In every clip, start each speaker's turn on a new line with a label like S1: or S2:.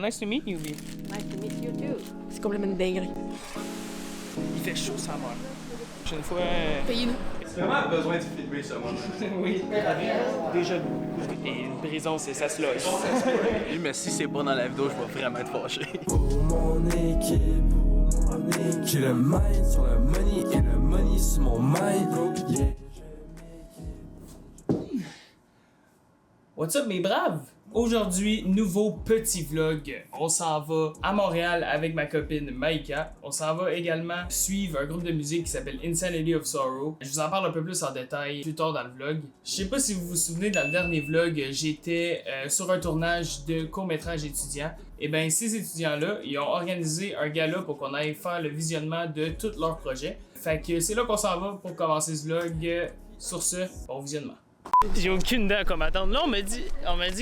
S1: nice to meet you, B.
S2: Nice to meet you too.
S3: C'est complètement une dinguerie.
S1: Il fait chaud, ça meurt. La prochaine fois...
S3: Payez-nous.
S4: C'est vraiment besoin de filmer ce moment.
S1: Oui. Déjà, et une prison, c'est ça se loge.
S4: Mais si c'est pas dans la vidéo, je vais vraiment être fâché.
S5: Pour mon équipe, j'ai le mind sur le money et le money sur mon mind. Yeah.
S1: What's up, mes braves? Aujourd'hui, nouveau petit vlog. On s'en va à Montréal avec ma copine Maïka. On s'en va également suivre un groupe de musique qui s'appelle Insanity of Sorrow. Je vous en parle un peu plus en détail plus tard dans le vlog. Je sais pas si vous vous souvenez, dans le dernier vlog, j'étais sur un tournage de court-métrage étudiant. Et bien, ces étudiants-là, ils ont organisé un gala pour qu'on aille faire le visionnement de tous leurs projets. Fait que c'est là qu'on s'en va pour commencer ce vlog. Sur ce, bon visionnement. J'ai aucune idée à quoi m'attendre. Là, on m'a dit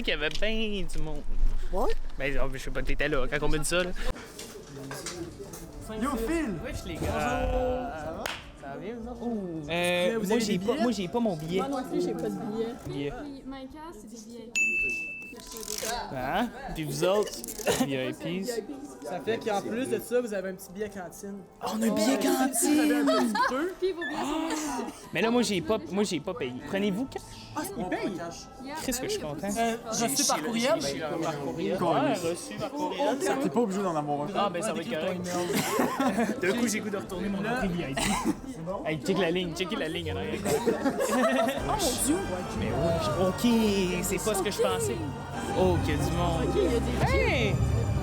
S1: qu'il y avait bien du monde.
S3: Ouais?
S1: Ben, je sais pas, t'étais là quand on m'a dit ça, là.
S4: Yo, Phil!
S1: Wesh, les gars! Ça va bien, vous autres? Moi, j'ai pas mon billet.
S3: Moi non plus, j'ai pas de billet.
S6: Maïka, c'est des VIP.
S1: Hein? Puis vous autres? VIPs.
S7: Ça fait qu'en plus de ça, vous avez un petit billet cantine.
S1: Oh, on a un billet cantine!
S6: Puis vos billets sont
S1: Mais là, moi, j'ai pas payé. Prenez-vous cash?
S7: Ah, il paye?
S1: Qu'est-ce que je suis content?
S7: Reçu par courriel?
S1: Par courriel. Ouais, reçu par courriel.
S4: T'es pas obligé d'en avoir un.
S1: Ah, ben ça va être correct. D'un coup, j'ai goût de retourner mon entrée VIP. Hey, check la ligne, checkez la ligne en arrière. Oh mon Dieu! Mais ouais, ok, c'est pas ce que je pensais. Oh, qu'il y a du monde.
S3: Ok, il y a des...
S1: Hey!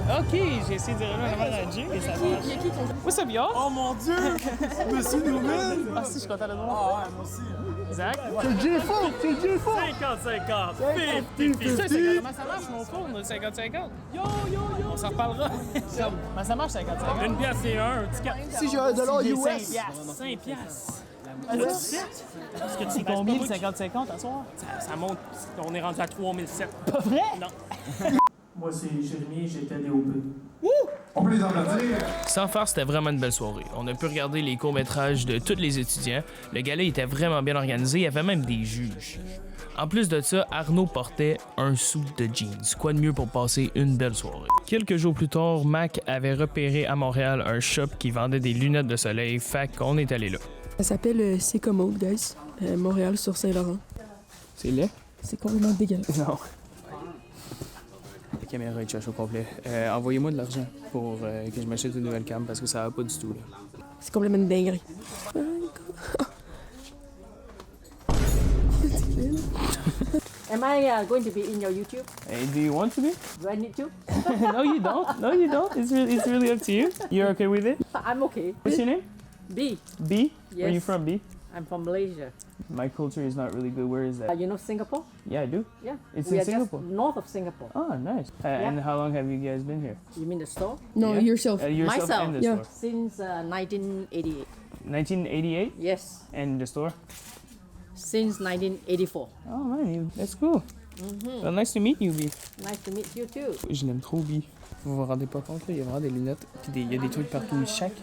S1: Ok, j'ai essayé de dire là avant la gym et ça marche.
S3: Il y a qui ton...
S1: What's up, y'all?
S4: Oh mon dieu! Monsieur Newman!
S1: Ah si, je suis content de le voir.
S4: Ah ouais, moi aussi.
S1: Zach?
S4: C'est J fort! C'est J fort!
S1: 50-50! 50-50! Comment ça marche mon four, 50-50? Yo! On s'en reparlera. Comment ça marche 50-50? Une pièce c'est un petit
S7: Si j'ai $1 US.
S1: 5 piastres. Est-ce que tu sais combien de 50-50 à soir? Ça monte, on est rendu à 3007. Pas vrai? Non.
S7: Moi, c'est Jérémy, j'étais DOP.
S4: On peut les applaudir!
S1: Sans faire, c'était vraiment une belle soirée. On a pu regarder les courts-métrages de tous les étudiants. Le gala était vraiment bien organisé, il y avait même des juges. En plus de ça, Arnaud portait un suit de jeans. Quoi de mieux pour passer une belle soirée? Quelques jours plus tard, Mac avait repéré à Montréal un shop qui vendait des lunettes de soleil, fait qu'on est allé là.
S3: Ça s'appelle C'est Commode, guys. Montréal sur Saint-Laurent.
S1: C'est laid?
S3: C'est complètement dégueulasse.
S1: Non. La caméra est chasse au complet. Envoyez-moi de l'argent pour que je m'achète une nouvelle cam parce que ça va pas du tout. Là.
S3: C'est complètement une dinguerie.
S2: Am I going to be in your YouTube?
S1: Hey, do you want to be?
S2: Do I need to?
S1: No, you don't. No, you don't. It's really up to you. You're okay with it?
S2: I'm okay.
S1: What's your name?
S2: B.
S1: B? Where are you
S2: Yes.
S1: from, B?
S2: I'm from Malaysia.
S1: My culture is not really good. Where is that?
S2: You know Singapore?
S1: Yeah, I do.
S2: Yeah.
S1: It's
S2: we
S1: in
S2: are
S1: Singapore.
S2: Just north of Singapore.
S1: Oh, nice. And how long have you guys been here?
S2: You mean the store?
S3: No,
S1: Yeah.
S3: yourself.
S1: Yourself
S2: Myself,
S1: and the
S3: yeah.
S1: store.
S2: Since 1988.
S1: 1988?
S2: Yes.
S1: And the store?
S2: Since 1984.
S1: Oh man, that's cool. Well, nice to meet you, B.
S2: Nice to meet you too.
S1: Je l'aime trop, B. Vous vous rendez pas compte, là, il y a vraiment des lunettes, puis il y a des trucs partout. Chaque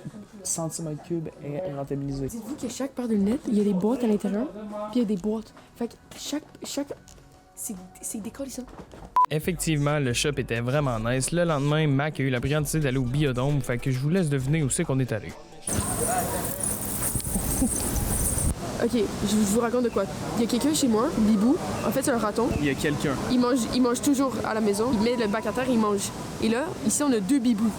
S1: centimètre cube est rentabilisé.
S3: Dites-vous que chaque paire de lunettes, il y a des boîtes à l'intérieur, puis il y a des boîtes. Fait que chaque... C'est décollissant.
S1: Effectivement, le shop était vraiment nice. Le lendemain, Mac a eu la brillante idée d'aller au Biodôme, fait que je vous laisse deviner où c'est qu'on est allé.
S3: Ok, je vous raconte de quoi. Il y a quelqu'un chez moi, Bibou. En fait, c'est un raton.
S1: Il y a quelqu'un.
S3: Il mange toujours à la maison. Il met le bac à terre, il mange. Et là, ici, on a 2 bibous.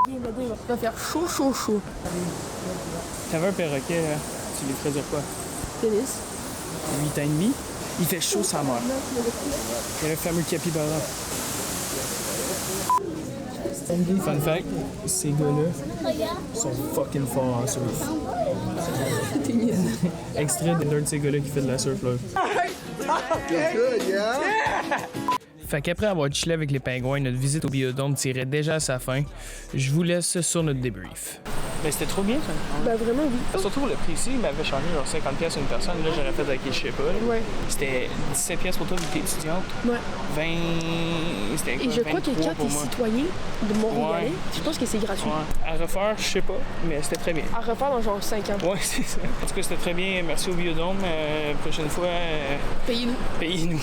S3: Il va faire chaud.
S1: T'avais un perroquet, là. Tu lui ferais dire quoi?
S3: Tennis.
S1: 8 ans et demi. Il fait chaud, ça meurt. Il y a le fameux capybara. Fun fact, ces gars-là sont fucking forts en surf.
S3: T'es mienne.
S1: Extrait d'un de ces gars-là qui fait de la surf là. Fait qu'après avoir chillé avec les pingouins, notre visite au Biodôme tirait déjà à sa fin. Je vous laisse sur notre débrief. Mais c'était trop bien ça.
S3: Ben vraiment, oui.
S1: Surtout pour le prix ici, il m'avait chargé genre 50$ une personne. Là, j'aurais fait avec je sais pas. Là.
S3: Ouais.
S1: C'était 17$ pour toi vu que t'es étudiante.
S3: Ouais.
S1: 20. C'était quoi?
S3: Et je crois que
S1: 23
S3: quand
S1: pour
S3: t'es
S1: moi.
S3: citoyen de Montréalais,
S1: Ouais.
S3: je pense que c'est gratuit.
S1: Ouais. À refaire, je sais pas, mais c'était très bien.
S3: À refaire dans genre 5 ans.
S1: Ouais, c'est ça. En tout cas, c'était très bien. Merci au Biodôme. Prochaine fois,
S3: Payez-nous.
S1: payez-nous.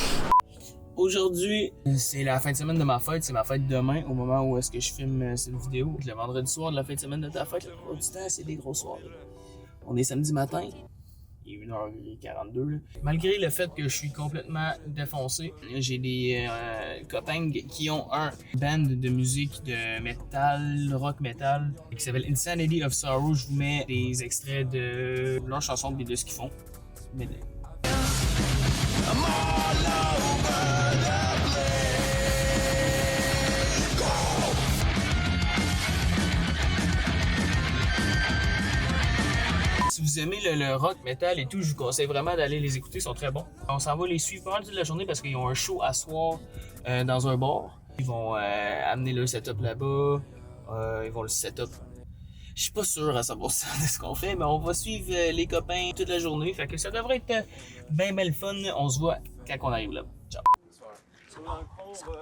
S1: Aujourd'hui, c'est la fin de semaine de ma fête. C'est ma fête demain, au moment où est-ce que je filme cette vidéo. Le vendredi soir de la fin de semaine de ta fête, la plupart du temps, c'est des grosses soirées. On est samedi matin. Il est 1h42. Là. Malgré le fait que je suis complètement défoncé, j'ai des copains qui ont un band de musique de metal, rock metal, qui s'appelle Insanity of Sorrow. Je vous mets des extraits de leurs chansons et de ce qu'ils font. Si vous aimez le rock, metal et tout, je vous conseille vraiment d'aller les écouter, ils sont très bons. On s'en va les suivre pendant toute la journée parce qu'ils ont un show à soir dans un bar. Ils vont amener leur setup là-bas, ils vont le setup. Je suis pas sûr à 100% de ce qu'on fait, mais on va suivre les copains toute la journée, fait que ça devrait être bien le fun. On se voit quand on arrive là. Ciao!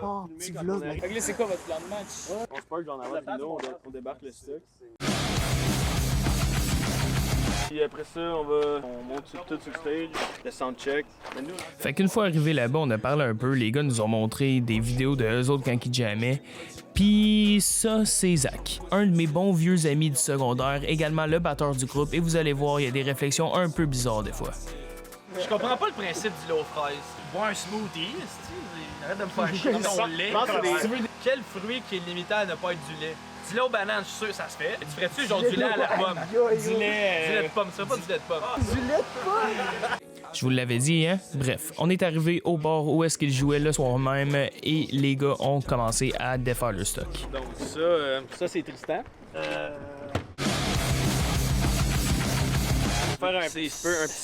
S2: Oh, petit vlog.
S1: Fait que là, c'est quoi votre plan de match?
S8: On se parle d'en avoir Vino, on débarque le stock. Puis après ça, on monte tout sur le stage, le soundcheck.
S1: Fait qu'une fois arrivé là-bas, on a parlé un peu. Les gars nous ont montré des vidéos de eux autres quand ils jammaient. Puis ça, c'est Zach, un de mes bons vieux amis du secondaire, également le batteur du groupe. Et vous allez voir, il y a des réflexions un peu bizarres des fois.
S7: Je comprends pas le principe du lot fraise. Bois un smoothie, arrête de me faire chier dans ton lait. Quel fruit qui est limité à ne pas être du lait? Du lait aux bananes, je suis sûr que ça se fait. Tu ferais-tu genre du lait à la pomme? Du lait de pomme, ça serait pas du lait de pomme.
S2: Du lait de pomme?
S1: Je vous l'avais dit, hein? Bref, on est arrivé au bar où est-ce qu'ils jouaient le soir même et les gars ont commencé à défaire leur stock.
S8: Donc ça c'est Tristan. Faire un petit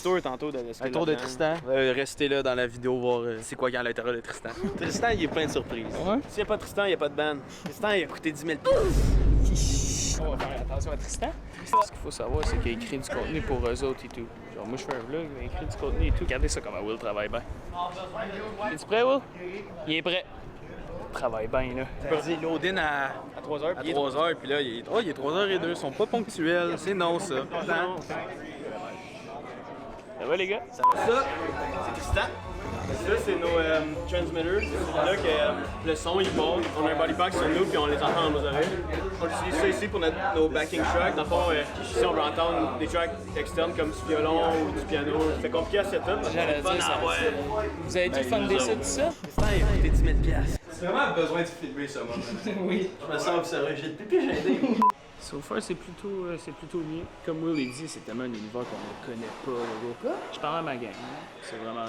S8: tour tantôt de
S7: Un tour de Tristan.
S8: Restez là dans la vidéo, voir c'est quoi qu'il y a à l'intérieur de Tristan. Tristan, il est plein de surprises.
S1: Ouais?
S8: S'il n'y a pas Tristan, il n'y a pas de band. Tristan, il a coûté 10 000 $.
S1: On va faire attention à Tristan. Ce qu'il faut savoir, c'est qu'il écrit du contenu pour eux autres et tout. Genre, moi, je fais un vlog, il écrit du contenu et tout. Regardez ça comment Will travaille bien. Es-tu prêt, Will? Il est prêt. Il travaille bien, là.
S8: Il load-in à 3h. À 3h, puis là, il est 3h02. Ils sont pas ponctuels. C'est non, ça.
S1: Ça va, les gars?
S8: Ça, c'est Tristan. Ça, c'est nos transmitters. C'est là que le son il part. On a un body pack sur nous puis on les entend dans nos oreilles. On utilise ça ici pour nos backing tracks. Dans le fond, si on veut entendre des tracks externes comme du violon ou du piano, c'est compliqué à setup.
S1: J'allais dire ça. Vous avez tout fundé ça, tout ça?
S8: Tristan, il a coûté 10 000 $. C'est vraiment besoin de filmer ça, moi.
S1: Oui.
S8: Je me sens observé. J'ai le pipi gêné.
S1: So far, c'est plutôt mieux. Comme Will l'a dit, c'est tellement un univers qu'on ne connaît pas. Je parle à ma gang. C'est vraiment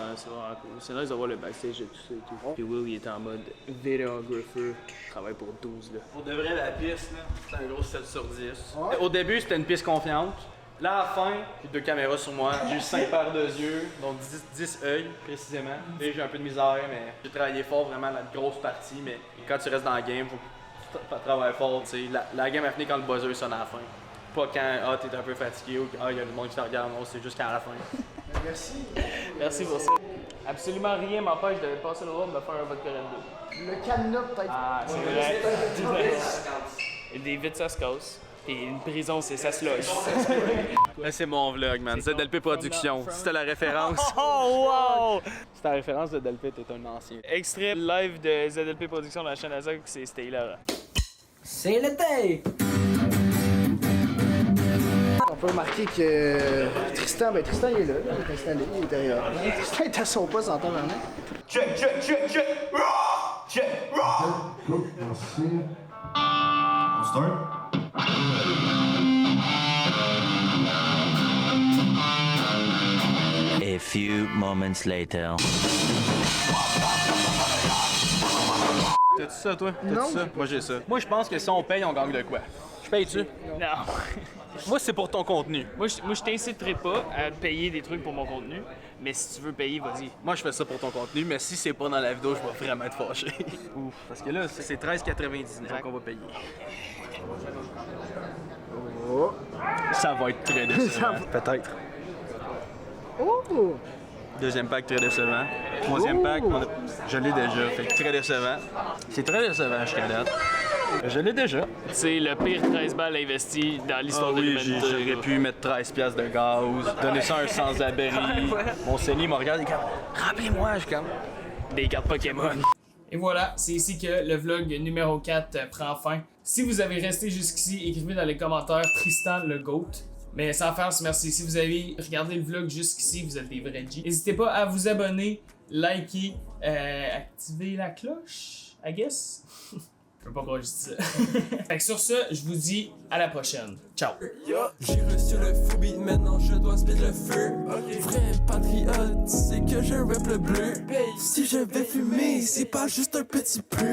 S1: cool. C'est nice d'avoir le backstage et tout ça et tout. Puis Will, il est en mode vidéographer. Il travaille pour 12, là.
S8: Pour de vrai, la piste, c'est un gros 7 sur 10. Ouais. Au début, c'était une piste confiante. Là, à la fin, j'ai 2 caméras sur moi. J'ai eu 5 paires de yeux, donc 10 œils précisément. Là, j'ai un peu de misère, mais j'ai travaillé fort vraiment la grosse partie. Mais quand tu restes dans le game, faut travailler fort. T'sais. La game a fini quand le buzzer sonne à la fin. Pas quand t'es un peu fatigué ou il y a du monde qui te regarde, non, c'est juste qu'à la fin.
S2: Merci.
S1: Merci pour ça. Absolument rien m'empêche de passer le droit de me faire un vodka Red Bull.
S2: Le cadenas, peut-être.
S1: Ah, c'est vrai. Et des vitres, ça se casse. Et une prison, ça se loge.
S8: Là, c'est mon vlog, man. ZLP Productions. C'était la référence.
S1: Oh, wow!
S8: C'est la référence de ZLP, t'es un ancien.
S1: Extrait live de ZLP Productions de la chaîne Azog, c'était hilarant.
S9: C'est l'été!
S2: On peut remarquer que Tristan, il est là. Il est installé, il est derrière. Tristan est à son poste en temps maintenant.
S4: Check! Merci. On start?
S10: A few moments later.
S8: T'as-tu ça, toi? T'as-tu
S2: Non.
S8: ça? Moi, j'ai ça. Moi, je pense que si on paye, on gagne de quoi? Je paye-tu?
S1: Non.
S8: Moi, c'est pour ton contenu.
S1: Moi, je t'inciterai pas à payer des trucs pour mon contenu, mais si tu veux payer, vas-y.
S8: Moi, je fais ça pour ton contenu, mais si c'est pas dans la vidéo, je vais vraiment être fâché. Ouf. Parce que là, c'est 13,99 qu'on va payer.
S2: Oh.
S8: Ça va être très décevant. Peut-être.
S2: Oh!
S8: Deuxième pack, très décevant. Troisième pack, je l'ai déjà. Fait que très décevant. C'est très décevant jusqu'à date. Je l'ai déjà.
S1: C'est le pire 13 balles investi dans l'histoire de
S8: Oui,
S1: l'humanité.
S8: j'aurais pu mettre 13 piastres de gaz, donner ça à un sans-abri. Mon Seigneur me regarde et comme « Rappelez-moi », je suis comme «
S1: des cartes Pokémon. Et voilà, c'est ici que le vlog numéro 4 prend fin. Si vous avez resté jusqu'ici, écrivez dans les commentaires Tristan le GOAT. Mais sans faire, merci. Si vous avez regardé le vlog jusqu'ici, vous êtes des vrais G. N'hésitez pas à vous abonner, liker, activer la cloche, I guess. Je peux pas croire juste ça. Fait que sur ce, je vous dis à la prochaine. Ciao.
S5: J'ai reçu le fou beat, maintenant je dois split le feu. Vrai patriote, c'est que je rap le bleu. Si je vais fumer, c'est pas juste un petit peu.